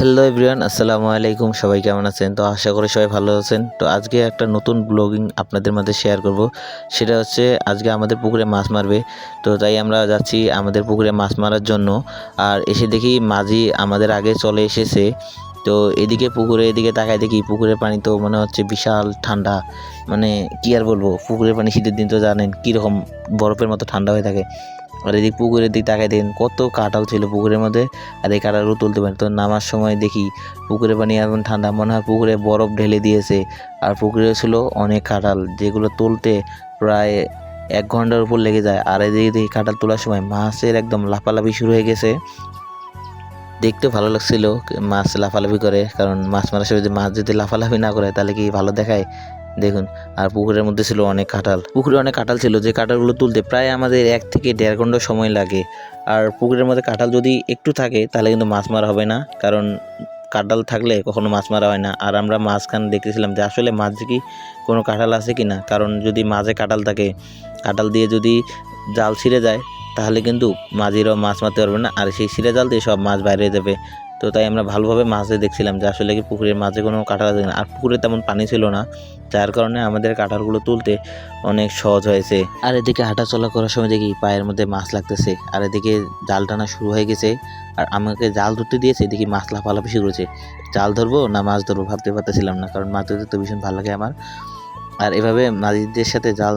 Hello everyone, আসসালামু আলাইকুম। সবাই কেমন আছেন? তো আশা করি সবাই ভালো আছেন। তো আজকে একটা নতুন ব্লগিং আপনাদের মাঝে শেয়ার করব। সেটা হচ্ছে আজকে আমাদের পুকুরে মাছ মারবে। তো তাই আমরা যাচ্ছি আমাদের পুকুরে মাছ মারার জন্য। আর এসে দেখি মাঝি আমাদের আগে চলে এসেছে। তো এদিকে তাকায় দেখি পুকুরের পানি তো মনে হচ্ছে বিশাল ঠান্ডা। মানে কি আর বলবো, পুকুরের পানি শীতের দিন তো জানেন কীরকম বরফের মতো ঠান্ডা হয়ে থাকে। আর এদিক পুকুরের দিক তাকায় দেখেন কত কাঁঠাল ছিল পুকুরের মধ্যে। আর এই কাঁঠালগুলো তুলতে পারেন। তো নামার সময় দেখি পুকুরের পানি এমন ঠান্ডা, মনে হয় পুকুরে বরফ ঢেলে দিয়েছে। আর পুকুরে ছিল অনেক কাঁঠাল, যেগুলো তুলতে প্রায় 1 ঘন্টার উপর লেগে যায়। আর এদিকে দেখি কাঁঠাল তোলার সময় মাছের একদম লাফালাফি শুরু হয়ে গেছে। দেখতে ভালো লাগছিল মাছ লাফালাফি করে, কারণ মাছ মারার সময় যদি মাছ যদি লাফালাফি না করে তাহলে কি ভালো দেখায় দেখুন। আর পুকুরের মধ্যে ছিল অনেক কাঁঠাল, পুকুরে অনেক কাঁঠাল ছিল, যে কাঁঠালগুলো তুলতে প্রায় আমাদের 1 থেকে 1.5 ঘন্টা সময় লাগে। আর পুকুরের মধ্যে কাঁঠাল যদি একটু থাকে তাহলে কিন্তু মাছ মারা হবে না, কারণ কাঁঠাল থাকলে কখনো মাছ মারা হয় না। আর আমরা মাঝখানে দেখতেছিলাম যে আসলে মাঝে কি কোনো কাঁঠাল আছে কি না, কারণ যদি মাঝে কাঁঠাল থাকে, কাঁঠাল দিয়ে যদি জাল ছিঁড়ে যায় তাহলে কিন্তু মাঝিরাও মাছ মারতে পারবে না, আর সেই ছিঁড়ে জাল দিয়ে সব মাছ বাইরে যাবে। তো তাই আমরা ভালোভাবে মাছে দেখছিলাম যে আসলে কি পুকুরের মাঝে কোনো কাঁঠাল আছে না। আর পুকুরে তেমন পানি ছিল না, যার কারণে আমাদের কাঁঠালগুলো তুলতে অনেক সহজ হয়েছে। আর এদিকে হাঁটাচলা করার সময় দেখি পায়ের মধ্যে মাছ লাগতেছে, আর এদিকে জাল টানা শুরু হয়ে গেছে। আর আমাকে জাল ধরতে দিয়েছে, দেখি মাছ লাফালাফি শুরু করেছে। জাল ধরবো না মাছ ধরবো ভাবতে পারতেছিলাম না, কারণ মাছ ধরতে তো ভীষণ ভালো লাগে আমার। আর এভাবে মাঝিদের সাথে জাল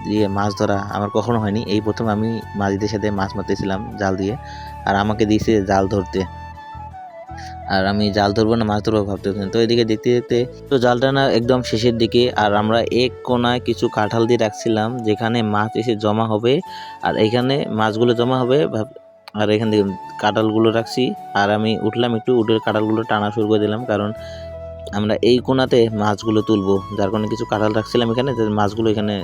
দিয়ে মাছ ধরা আমার কখনো হয়নি, এই প্রথম আমি মাঝিদের সাথে মাছ মারতেছিলাম জাল দিয়ে। আর আমাকে দিয়েছে জাল ধরতে, আর আমি জাল ধরবো না মাছ ধরবো ভাবতেছিলাম। তো এদিকে দেখতে দেখতে তো জাল টানা একদম শেষের দিকে, আর আমরা এক কোনায় কিছু কাঁঠাল দিয়ে রাখছিলাম যেখানে মাছ এসে জমা হবে, আর এখানে মাছগুলো জমা হবে। আর এখান থেকে কাঁঠালগুলো রাখছি, আর আমি উঠলাম, একটু উঠে কাঁঠালগুলো টানা শুরু করে দিলাম, কারণ আমরা এই কোনাতে মাছগুলো তুলবো, যার কারণে কিছু কাঁঠাল রাখছিলাম এখানে, যে মাছগুলো এখানে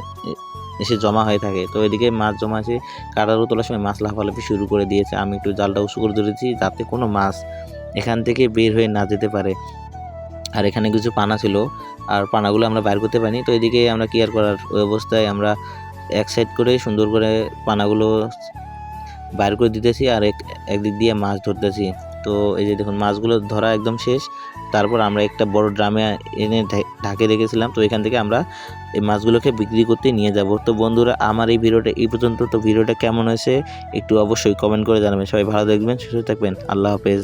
এসে জমা হয়ে থাকে। তো এদিকে মাছ জমা আছে, কাঁঠালও তোলার সময় মাছ লাফালাফি শুরু করে দিয়েছে। আমি একটু জালটা উঁচু করে ধরেছি যাতে কোনো মাছ এখান থেকে বের হয়ে না যেতে পারে। আর এখানে কিছু পানা ছিল, আর পানাগুলো আমরা বাইর করতে পারিনি। তো এদিকে আমরা কি আর করার, ওই অবস্থায় আমরা এক সাইড করে সুন্দর করে পানাগুলো বাইর করে দিতেছি, আর একদিক দিয়ে মাছ ধরতেছি। তো এই যে দেখুন মাছগুলো ধরা একদম শেষ। তারপর আমরা একটা বড় ড্রামে এনে ঢাকে রেখেছিলাম। তো এখান থেকে আমরা এই মাছগুলোকে বিক্রি করতে নিয়ে যাব। তো বন্ধুরা, আমার এই ভিডিওটা এই পর্যন্ত। তো ভিডিওটা কেমন হয়েছে একটু অবশ্যই কমেন্ট করে জানাবেন। সবাই ভালো থাকবেন, সুস্থ থাকবেন। আল্লাহ হাফেজ।